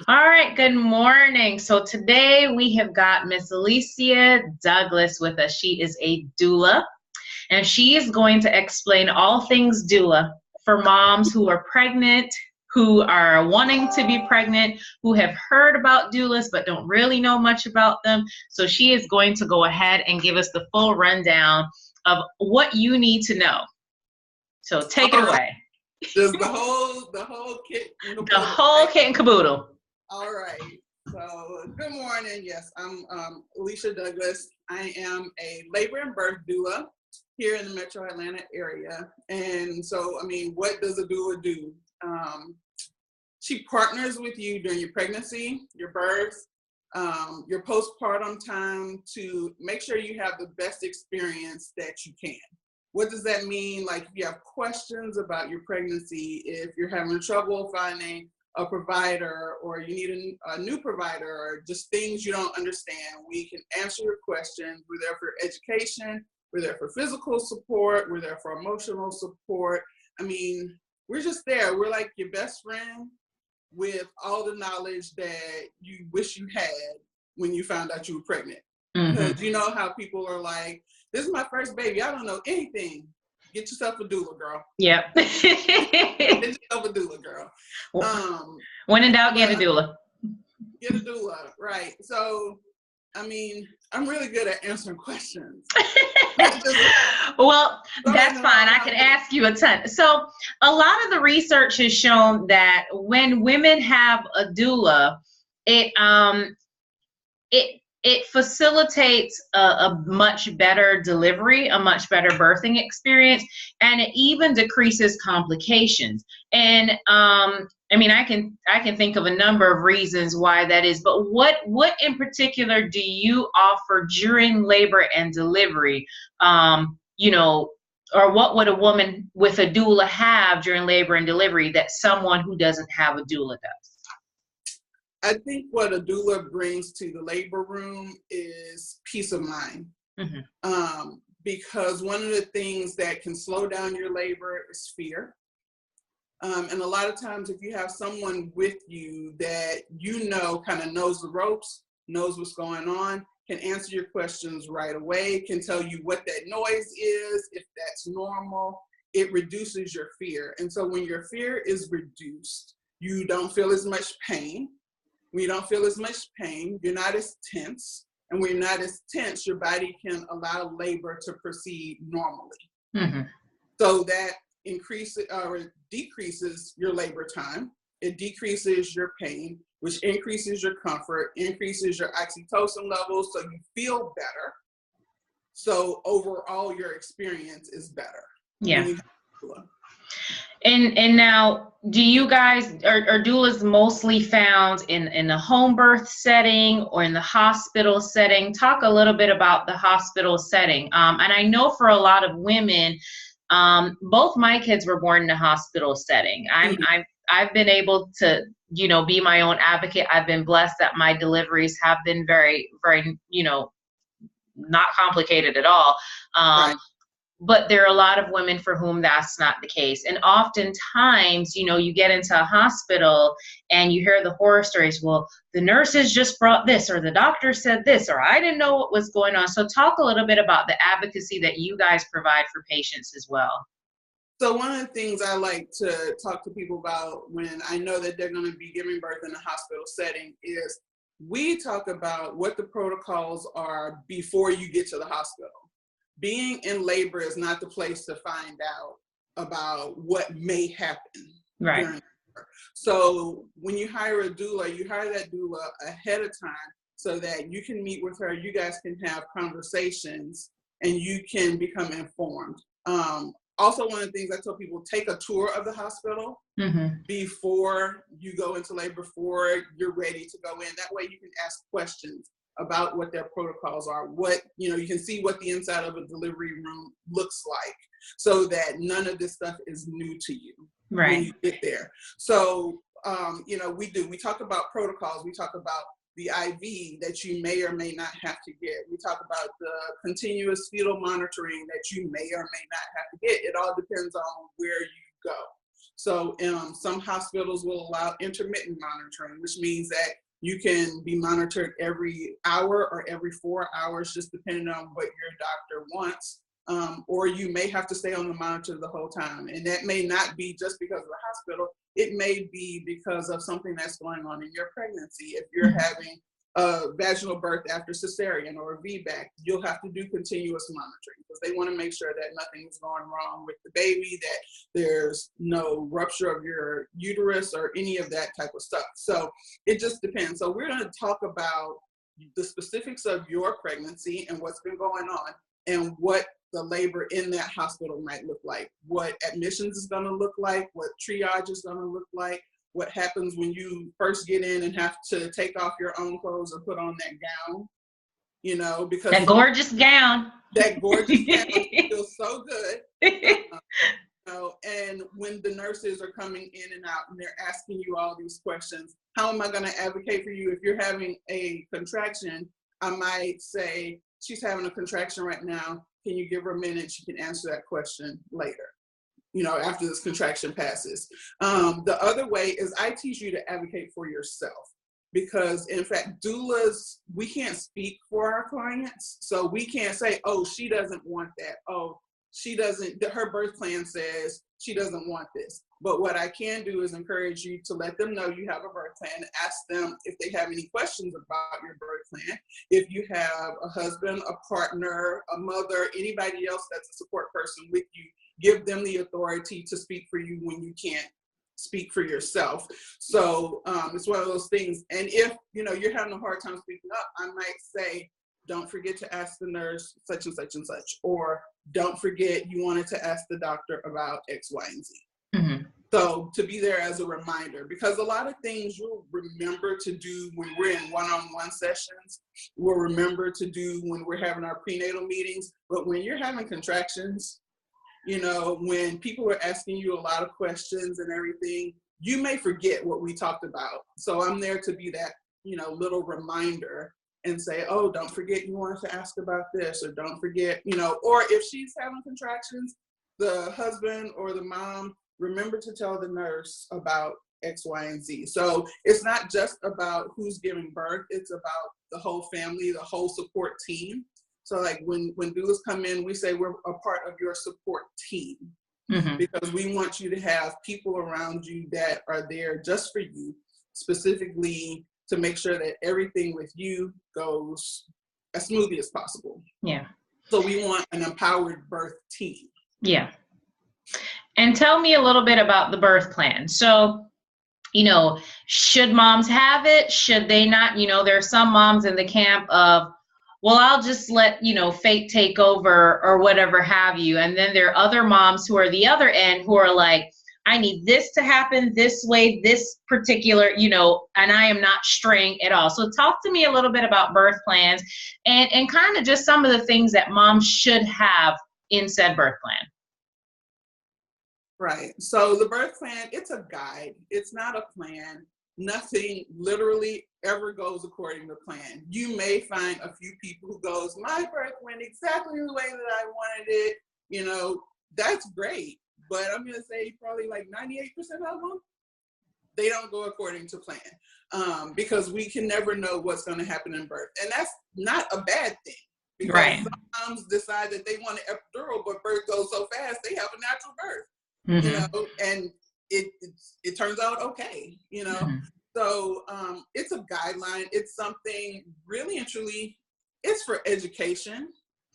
All right, good morning. So today we have got Miss Elysia Douglas with us. She is a doula, and she is going to explain all things doula for moms who are pregnant, who are wanting to be pregnant, who have heard about doulas but don't really know much about them. So she is going to go ahead and give us the full rundown of what you need to know. So take it away. Just the whole kit and The whole kit and caboodle. All right. So good morning. Yes, I'm Elysia Douglas. I am a labor and birth doula here in the Metro Atlanta area. And so, I mean, what does a doula do? She partners with you during your pregnancy, your birth, your postpartum time to make sure you have the best experience that you can. What does that mean? Like if you have questions about your pregnancy, if you're having trouble finding a provider or you need a new provider or just things you don't understand, we can answer your questions. We're there for education. We're there for physical support. We're there for emotional support. I mean, we're just there. We're like your best friend with all the knowledge that you wish you had when you found out you were pregnant. Because you know how people are like, this is my first baby. I don't know anything. Get yourself a doula, girl. Yep. Get yourself a doula, girl. When in doubt, get a doula. Get a doula, right. So, I mean, I'm really good at answering questions. Well, that's fine. I can ask you a ton. So a lot of the research has shown that when women have a doula, it facilitates a much better delivery, a much better birthing experience, and it even decreases complications. And I mean, I can think of a number of reasons why that is. But what in particular do you offer during labor and delivery? You know, or what would a woman with a doula have during labor and delivery that someone who doesn't have a doula does? I think what a doula brings to the labor room is peace of mind. Because one of the things that can slow down your labor is fear. And a lot of times if you have someone with you that you know kind of knows the ropes, knows what's going on, can answer your questions right away, can tell you what that noise is, if that's normal, it reduces your fear. And so when your fear is reduced, you don't feel as much pain. When you don't feel as much pain, you're not as tense. And when you're not as tense, your body can allow labor to proceed normally. So that increases or decreases your labor time. It decreases your pain, which increases your comfort, increases your oxytocin levels, so you feel better. So overall, your experience is better. Yeah. And now, do you guys, are doulas mostly found in the home birth setting or in the hospital setting? Talk a little bit about the hospital setting. And I know for a lot of women, both my kids were born in a hospital setting. I've been able to, you know, be my own advocate. I've been blessed that my deliveries have been very, very, you know, not complicated at all. Right. But there are a lot of women for whom that's not the case. And oftentimes, you know, you get into a hospital and you hear the horror stories. Well, the nurses just brought this, or the doctor said this, or I didn't know what was going on. So talk a little bit about the advocacy that you guys provide for patients as well. So one of the things I like to talk to people about when I know that they're going to be giving birth in a hospital setting is we talk about what the protocols are before you get to the hospital. Being in labor is not the place to find out about what may happen. Right. So when you hire a doula, you hire that doula ahead of time so that you can meet with her, you guys can have conversations, and you can become informed. Also, one of the things I tell people, take a tour of the hospital before you go into labor, before you're ready to go in. That way you can ask questions about what their protocols are, what, you know, you can see what the inside of a delivery room looks like so that none of this stuff is new to you when you get there. So, you know, we talk about protocols, we talk about the IV that you may or may not have to get. We talk about the continuous fetal monitoring that you may or may not have to get. It all depends on where you go. So some hospitals will allow intermittent monitoring, which means that you can be monitored every hour or every 4 hours, just depending on what your doctor wants. Or you may have to stay on the monitor the whole time. And that may not be just because of the hospital. It may be because of something that's going on in your pregnancy. If you're having a vaginal birth after cesarean or a VBAC, you'll have to do continuous monitoring because they want to make sure that nothing is going wrong with the baby, that there's no rupture of your uterus or any of that type of stuff. So it just depends. So we're going to talk about the specifics of your pregnancy and what's been going on and what the labor in that hospital might look like, what admissions is going to look like, what triage is going to look like, what happens when you first get in and have to take off your own clothes or put on that gown, you know, because that gorgeous gown. That gorgeous gown feels so good. You know, and when the nurses are coming in and out and they're asking you all these questions, how am I going to advocate for you? If you're having a contraction, I might say, she's having a contraction right now. Can you give her a minute? She can answer that question later, you know, after this contraction passes. The other way is I teach you to advocate for yourself because, in fact, doulas, we can't speak for our clients. So we can't say, oh, she doesn't want that. Oh, she doesn't, her birth plan says she doesn't want this. But what I can do is encourage you to let them know you have a birth plan, ask them if they have any questions about your birth plan. If you have a husband, a partner, a mother, anybody else that's a support person with you, give them the authority to speak for you when you can't speak for yourself. So it's one of those things. And if, you know, you're having a hard time speaking up, I might say, don't forget to ask the nurse such and such and such, or don't forget you wanted to ask the doctor about X, Y, and Z. Mm-hmm. So to be there as a reminder, because a lot of things you'll remember to do when we're in one-on-one sessions, we'll remember to do when we're having our prenatal meetings, but when you're having contractions, you know, when people are asking you a lot of questions and everything, you may forget what we talked about. So I'm there to be that, you know, little reminder and say, oh, don't forget you wanted to ask about this, or don't forget, you know, or if she's having contractions, the husband or the mom, remember to tell the nurse about X, Y, and Z. So it's not just about who's giving birth, it's about the whole family, the whole support team. So like when doulas come in, we say we're a part of your support team, mm-hmm. because we want you to have people around you that are there just for you, specifically to make sure that everything with you goes as smoothly as possible. Yeah. So we want an empowered birth team. Yeah. And tell me a little bit about the birth plan. So, you know, should moms have it? Should they not? You know, there are some moms in the camp of, well, I'll just let, you know, fate take over or whatever have you. And then there are other moms who are the other end who are like, I need this to happen this way, this particular, you know, and I am not straying at all. So talk to me a little bit about birth plans and kind of just some of the things that moms should have in said birth plan. Right. So the birth plan, it's a guide. It's not a plan. Nothing literally ever goes according to plan. You may find a few people who goes, my birth went exactly the way that I wanted it. You know, that's great. But I'm going to say probably like 98% of them, they don't go according to plan, because we can never know what's going to happen in birth. And that's not a bad thing. Because right. Some moms decide that they want an epidural, but birth goes so fast, they have a natural birth. Mm-hmm. You know, and it turns out okay, you know. Mm-hmm. So it's a guideline. It's something really and truly, it's for education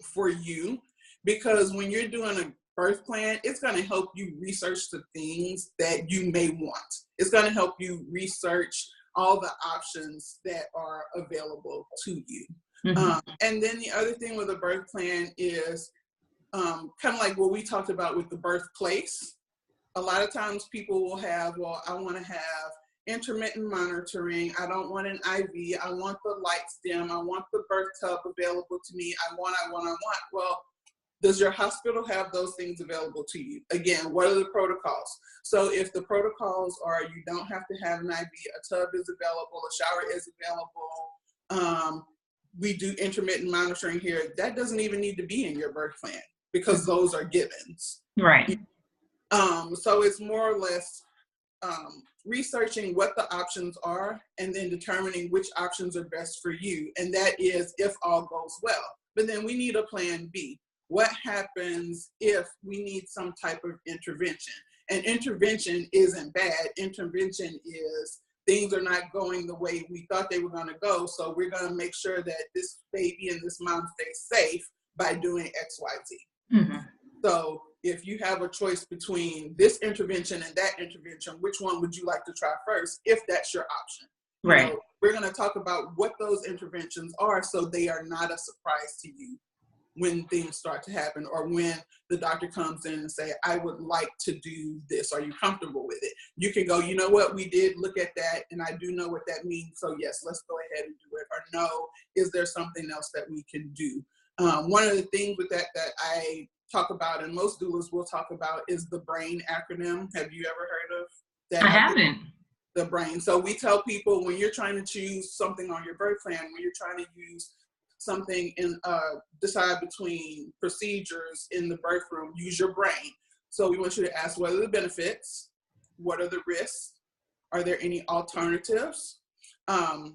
for you, because when you're doing a birth plan, it's going to help you research the things that you may want. It's going to help you research all the options that are available to you. Mm-hmm. And then the other thing with a birth plan is kind of like what we talked about with the birthplace. A lot of times people will have, well, I want to have intermittent monitoring. I don't want an IV. I want the lights dim. I want the birth tub available to me. I want. Well, does your hospital have those things available to you? Again, what are the protocols? So if the protocols are you don't have to have an IV, a tub is available, a shower is available, we do intermittent monitoring here, that doesn't even need to be in your birth plan because those are givens. Right. So it's more or less researching what the options are and then determining which options are best for you. And that is if all goes well. But then we need a plan B. What happens if we need some type of intervention? And intervention isn't bad. Intervention is things are not going the way we thought they were going to go. So we're going to make sure that this baby and this mom stays safe by doing X, Y, Z. Mm-hmm. So if you have a choice between this intervention and that intervention, which one would you like to try first, if that's your option? Right. You know, we're going to talk about what those interventions are so they are not a surprise to you when things start to happen, or when the doctor comes in and say, I would like to do this. Are you comfortable with it? You can go, you know what, we did look at that and I do know what that means. So yes, let's go ahead and do it. Or no, is there something else that we can do? One of the things with that I talk about, and most doulas will talk about, is the BRAIN acronym. Have you ever heard of that? I haven't. The BRAIN. So we tell people when you're trying to choose something on your birth plan, when you're trying to use something in decide between procedures in the birth room, use your brain. So we want you to ask, what are the benefits? What are the risks? Are there any alternatives? I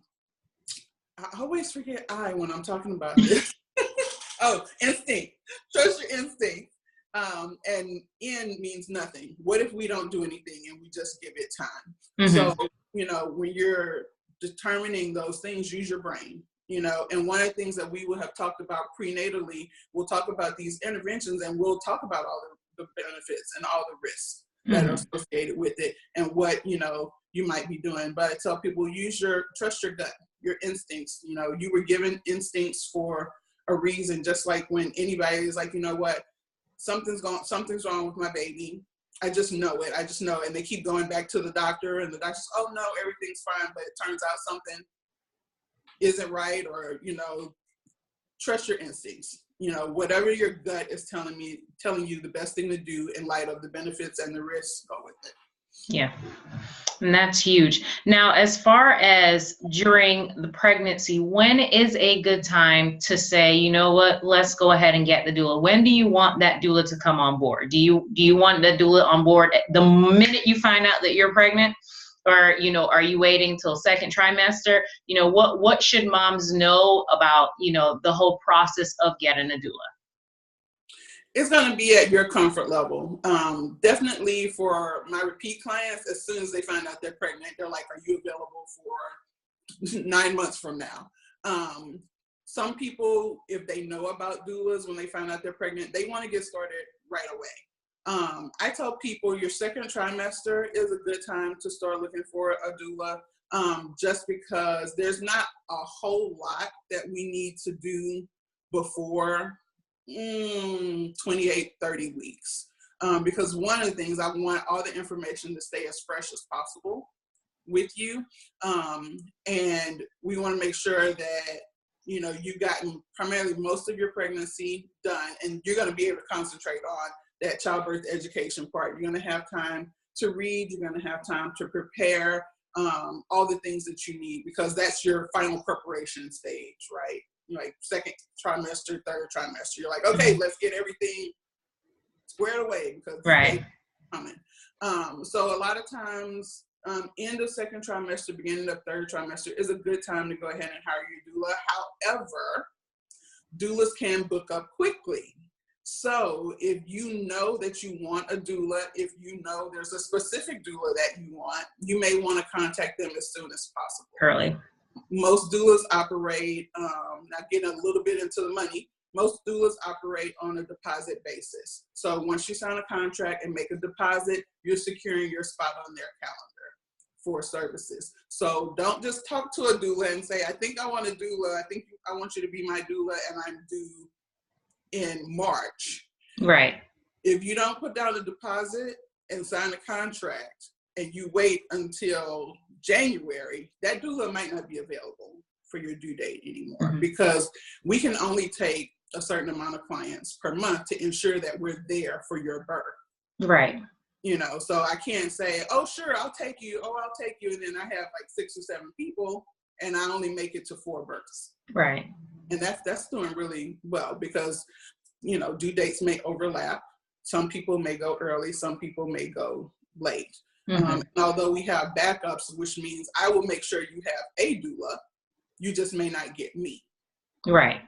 always forget I when I'm talking about this. Oh, instinct. Trust your instinct. And N means nothing. What if we don't do anything and we just give it time? Mm-hmm. So, you know, when you're determining those things, use your brain. You know, and one of the things that we will have talked about prenatally, we'll talk about these interventions and we'll talk about all the benefits and all the risks that are associated with it and what, you know, you might be doing. But I tell people, trust your gut, your instincts. You know, you were given instincts for a reason, just like when anybody is like, you know what, something's wrong with my baby. I just know it. And they keep going back to the doctor and the doctor's, oh no, everything's fine. But it turns out something isn't right, or, you know, trust your instincts. You know, whatever your gut is telling you the best thing to do in light of the benefits and the risks, go with it. Yeah. And that's huge. Now, as far as during the pregnancy, when is a good time to say, you know what, let's go ahead and get the doula? When do you want that doula to come on board? Do you want the doula on board the minute you find out that you're pregnant? Or, you know, are you waiting till second trimester? You know, what should moms know about, you know, the whole process of getting a doula? It's going to be at your comfort level. Definitely for my repeat clients, as soon as they find out they're pregnant, they're like, are you available for 9 months from now? Some people, if they know about doulas, when they find out they're pregnant, they want to get started right away. I tell people your second trimester is a good time to start looking for a doula, just because there's not a whole lot that we need to do before 28, 30 weeks. Because one of the things, I want all the information to stay as fresh as possible with you. And we want to make sure that, you know, you've gotten primarily most of your pregnancy done, and you're going to be able to concentrate on that childbirth education part. You're going to have time to read. You're going to have time to prepare all the things that you need, because that's your final preparation stage, right? Like second trimester, third trimester, you're like, okay, let's get everything squared away because right. Coming. So a lot of times, end of second trimester, beginning of third trimester is a good time to go ahead and hire your doula. However, doulas can book up quickly. So if you know that you want a doula, if you know there's a specific doula that you want, you may want to contact them as soon as possible. Early. Most doulas operate, not getting a little bit into the money, most doulas operate on a deposit basis. So once you sign a contract and make a deposit, you're securing your spot on their calendar for services. So don't just talk to a doula and say, I think I want a doula. I want you to be my doula and I'm due in March. Right. If you don't put down a deposit and sign a contract and you wait until January, that doula might not be available for your due date anymore, because we can only take a certain amount of clients per month to ensure that we're there for your birth. Right. You know, so I can't say, oh, sure, I'll take you. And then I have like 6 or 7 people and I only make it to 4 births. Right. And that's doing really well, because, you know, due dates may overlap. Some people may go early, some people may go late. Mm-hmm. Although we have backups, which means I will make sure you have a doula, you just may not get me. Right.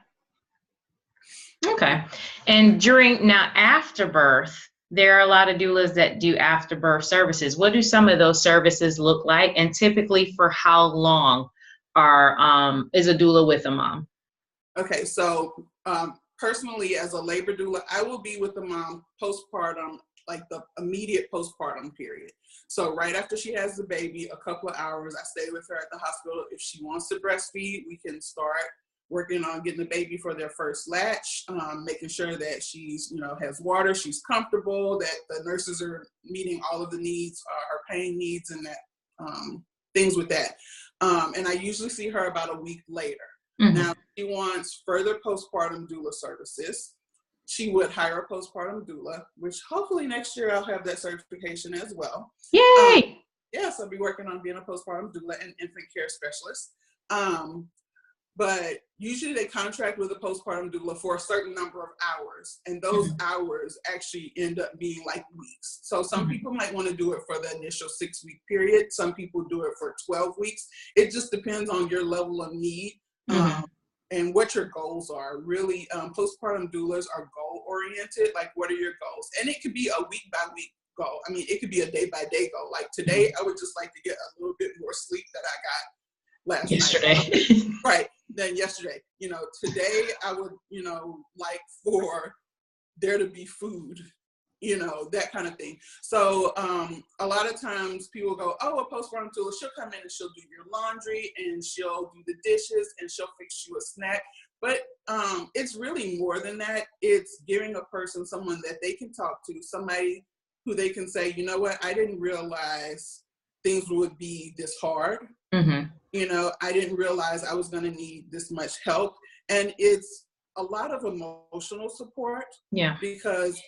Okay. And after birth, there are a lot of doulas that do after birth services. What do some of those services look like? And typically for how long is a doula with a mom? Okay. So personally, as a labor doula, I will be with the mom postpartum, like the immediate postpartum period. So right after she has the baby, a couple of hours, I stay with her at the hospital. If she wants to breastfeed, we can start working on getting the baby for their first latch, making sure that she's, has water, she's comfortable, that the nurses are meeting all of the needs, her pain needs, and that things with that. And I usually see her about a week later. Mm-hmm. Now, if she wants further postpartum doula services, she would hire a postpartum doula, which hopefully next year I'll have that certification as well. Yay! Yes, I'll be working on being a postpartum doula and infant care specialist. But usually they contract with a postpartum doula for a certain number of hours, and those hours actually end up being like weeks. So some people might want to do it for the initial 6-week period. Some people do it for 12 weeks. It just depends on your level of need and what your goals are. Really, postpartum doulas are goal-oriented. Like, what are your goals? And it could be a week-by-week goal. I mean, it could be a day-by-day goal. Like today, I would just like to get a little bit more sleep that I got yesterday. Right, than yesterday. Today I would, like for there to be food, that kind of thing. So a lot of times people go, oh, a postpartum doula, she'll come in and she'll do your laundry and she'll do the dishes and she'll fix you a snack. But it's really more than that. It's giving a person someone that they can talk to, somebody who they can say, you know what, I didn't realize things would be this hard. I didn't realize I was going to need this much help. And it's a lot of emotional support. Yeah. Because,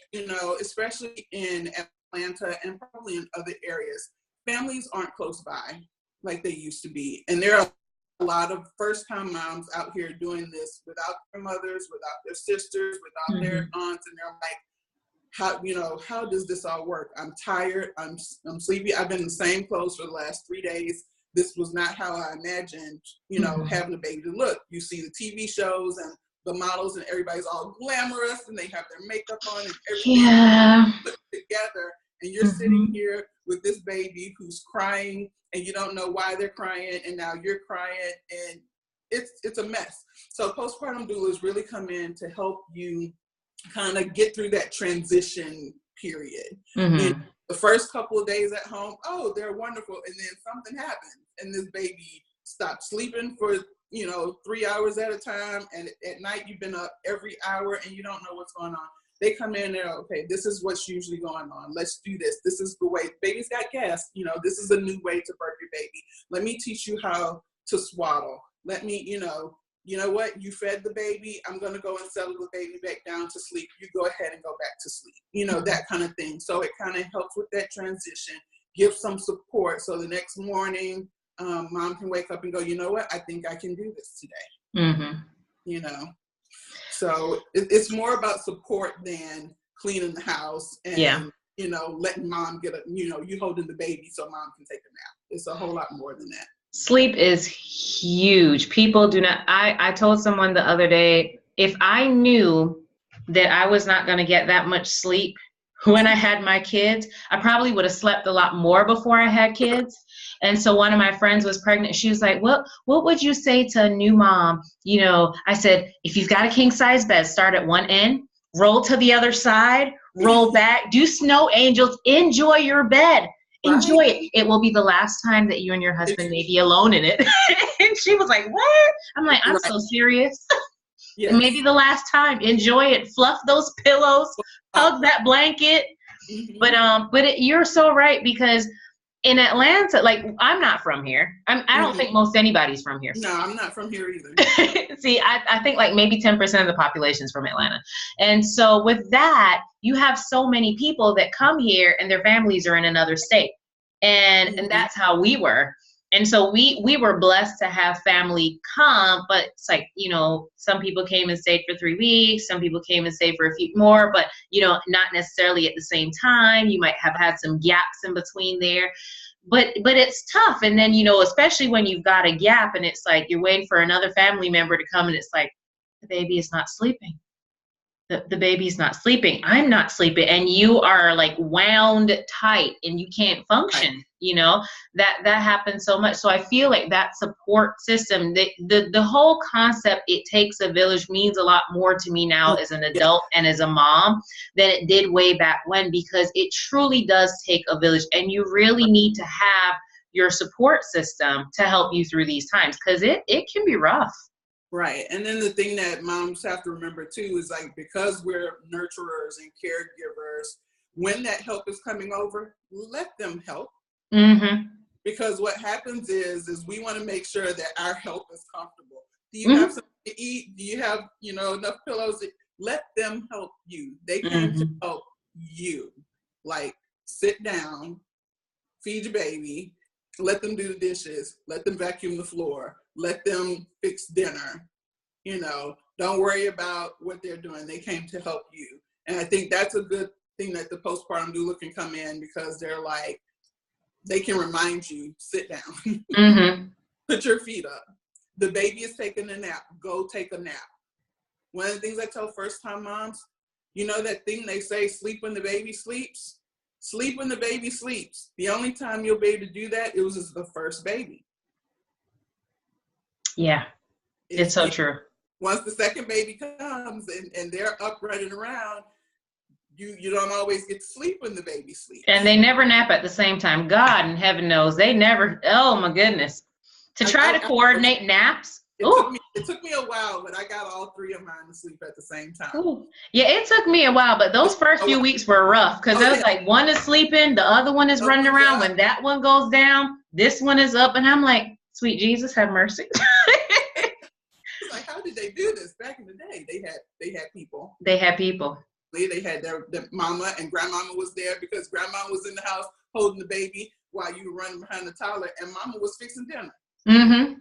especially in Atlanta and probably in other areas, families aren't close by like they used to be. And there are a lot of first-time moms out here doing this without their mothers, without their sisters, without their aunts. And they're like, how does this all work? I'm tired. I'm sleepy. I've been in the same clothes for the last 3 days. This was not how I imagined, having a baby to look. You see the TV shows and the models and everybody's all glamorous and they have their makeup on and everything put together. And you're sitting here with this baby who's crying and you don't know why they're crying. And now you're crying and it's a mess. So postpartum doulas really come in to help you kind of get through that transition period. The first couple of days at home, oh, they're wonderful. And then something happens and this baby stops sleeping for, 3 hours at a time. And at night you've been up every hour and you don't know what's going on. They come in there, okay, this is what's usually going on. Let's do this. This is the way. Baby's got gas. This is a new way to birth your baby. Let me teach you how to swaddle. Let me, you know what? You fed the baby. I'm going to go and settle the baby back down to sleep. You go ahead and go back to sleep. That kind of thing. So it kind of helps with that transition, give some support. So the next morning, mom can wake up and go, you know what? I think I can do this today. So it's more about support than cleaning the house and, letting mom get you holding the baby so mom can take a nap. It's a whole lot more than that. Sleep is huge. People do not, I told someone the other day, if I knew that I was not going to get that much sleep when I had my kids, I probably would have slept a lot more before I had kids. And so one of my friends was pregnant. She was like, what would you say to a new mom? I said, if you've got a king size bed, start at one end, roll to the other side, roll back, do snow angels, enjoy your bed. Enjoy it. It will be the last time that you and your husband may be alone in it. And she was like, what? I'm like, I'm so serious. Yes. Maybe the last time. Enjoy it. Fluff those pillows. Hug that blanket. But you're so right, because in Atlanta, like, I'm not from here. I don't think most anybody's from here. No, I'm not from here either. See, I think like maybe 10% of the population is from Atlanta. And so with that, you have so many people that come here and their families are in another state. And that's how we were. And so we were blessed to have family come, but it's like, you know, some people came and stayed for 3 weeks, some people came and stayed for a few more, but, you know, not necessarily at the same time. You might have had some gaps in between there. But it's tough. And then, you know, especially when you've got a gap and it's like you're waiting for another family member to come and it's like, the baby is not sleeping. The baby's not sleeping. I'm not sleeping. And you are like wound tight and you can't function, you know, that happens so much. So I feel like that support system, the whole concept, it takes a village, means a lot more to me now as an adult and as a mom than it did way back when, because it truly does take a village, and you really need to have your support system to help you through these times, because it can be rough. Right. And then the thing that moms have to remember too is, like, because we're nurturers and caregivers, when that help is coming over, let them help. Mm-hmm. Because what happens is we want to make sure that our help is comfortable. Do you have something to eat? Do you have, you know, enough pillows? Let them help you. They came to help you. Like, sit down, feed your baby, let them do the dishes, let them vacuum the floor, let them fix dinner. You know, don't worry about what they're doing. They came to help you. And I think that's a good thing that the postpartum doula can come in, because they're like, they can remind you, sit down, put your feet up. The baby is taking a nap, go take a nap. One of the things I tell first-time moms, you know that thing they say, sleep when the baby sleeps? Sleep when the baby sleeps. The only time you'll be able to do that, it was just the first baby. Yeah, it's so true. Once the second baby comes and they're up running around, you don't always get to sleep when the baby sleeps. And they never nap at the same time. God in heaven knows they never. Oh my goodness, to try to coordinate naps. It took me a while, but I got all 3 of mine to sleep at the same time. Ooh. Yeah, it took me a while, but those first few weeks were rough, because it was like one is sleeping, the other one is running around. When that one goes down, this one is up, and I'm like, sweet Jesus, have mercy. It's like, how did they do this back in the day? They had people. They had people. They had their mama, and grandmama was there, because grandma was in the house holding the baby while you were running behind the toddler, and mama was fixing dinner. Mm-hmm.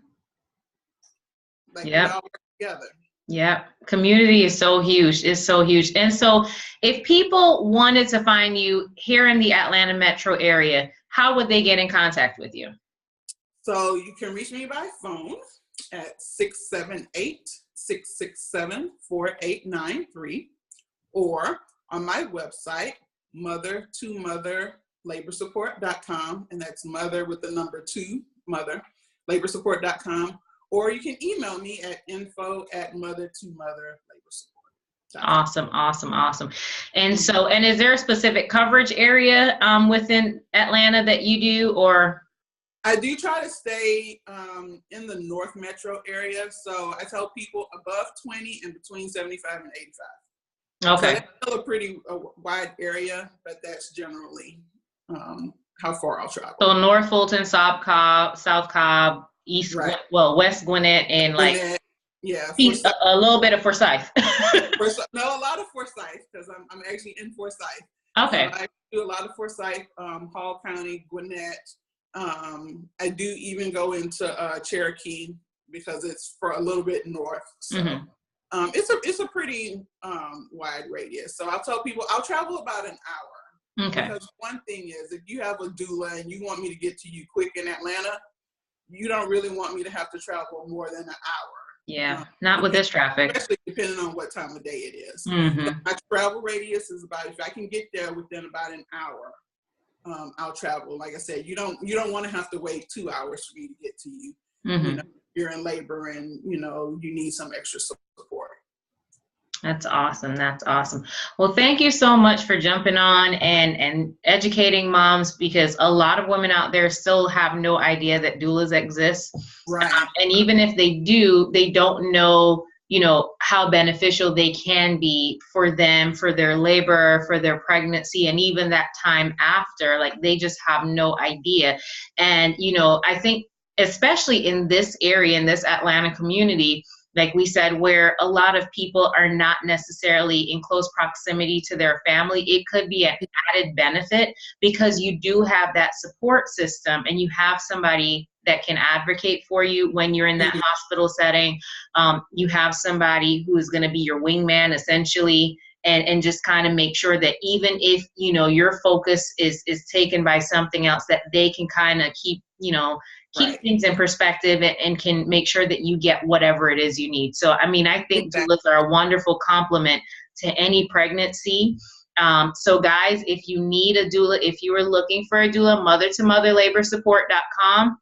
Like, we all work together. Yeah, community is so huge. It's so huge. And so if people wanted to find you here in the Atlanta metro area, how would they get in contact with you? So you can reach me by phone at 678-667-4893, or on my website, mother2motherlaborsupport.com, and that's mother with the number 2, motherlaborsupport.com. Or you can email me at info@mother2motherlaborsupport.com. Awesome. And so, and is there a specific coverage area within Atlanta that you do, or? I do try to stay in the North Metro area. So I tell people above 20 and between 75 and 85. Okay. So that's still a pretty wide area, but that's generally how far I'll travel. So North Fulton, South Cobb, East, right. West Gwinnett, and like a little bit of Forsyth. No, a lot of Forsyth, because I'm actually in Forsyth. Okay. I do a lot of Forsyth, Hall County, Gwinnett. I do even go into Cherokee, because it's for a little bit north. So it's a pretty wide radius. So I'll tell people I'll travel about an hour. Okay. Because one thing is, if you have a doula and you want me to get to you quick in Atlanta, you don't really want me to have to travel more than an hour. Yeah, not with this traffic. Especially depending on what time of day it is. So my travel radius is about, if I can get there within about an hour, I'll travel. Like I said, you don't want to have to wait 2 hours for me to get to you. You know, you're in labor and, you know, you need some extra support. That's awesome. Well, thank you so much for jumping on and educating moms, because a lot of women out there still have no idea that doulas exist. Right. And even if they do, they don't know, you know, how beneficial they can be for them, for their labor, for their pregnancy, and even that time after. Like, they just have no idea. And, you know, I think especially in this area, in this Atlanta community, like we said, where a lot of people are not necessarily in close proximity to their family, it could be an added benefit, because you do have that support system and you have somebody that can advocate for you when you're in that hospital setting. You have somebody who is going to be your wingman, essentially, and just kind of make sure that even if, you know, your focus is taken by something else, that they can kind of keep, you know, keep things in perspective and can make sure that you get whatever it is you need. So, I mean, I think doulas are a wonderful complement to any pregnancy. So guys, if you need a doula, if you are looking for a doula, mother-to-mother-laborsupport.com.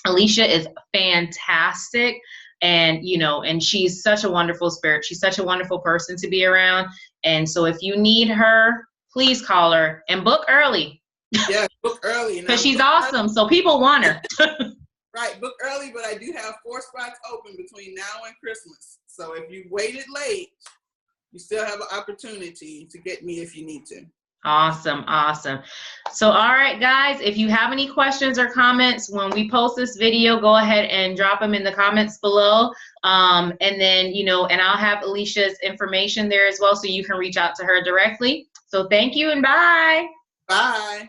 Elysia is fantastic. And, you know, and she's such a wonderful spirit. She's such a wonderful person to be around. And so if you need her, please call her and book early. Yeah, book early. Because she's awesome. So people want her. Right, book early, but I do have 4 spots open between now and Christmas. So if you waited late, you still have an opportunity to get me if you need to. Awesome, awesome. So, all right, guys, if you have any questions or comments, when we post this video, go ahead and drop them in the comments below. And then, you know, and I'll have Elysia's information there as well, so you can reach out to her directly. So thank you and bye. Bye.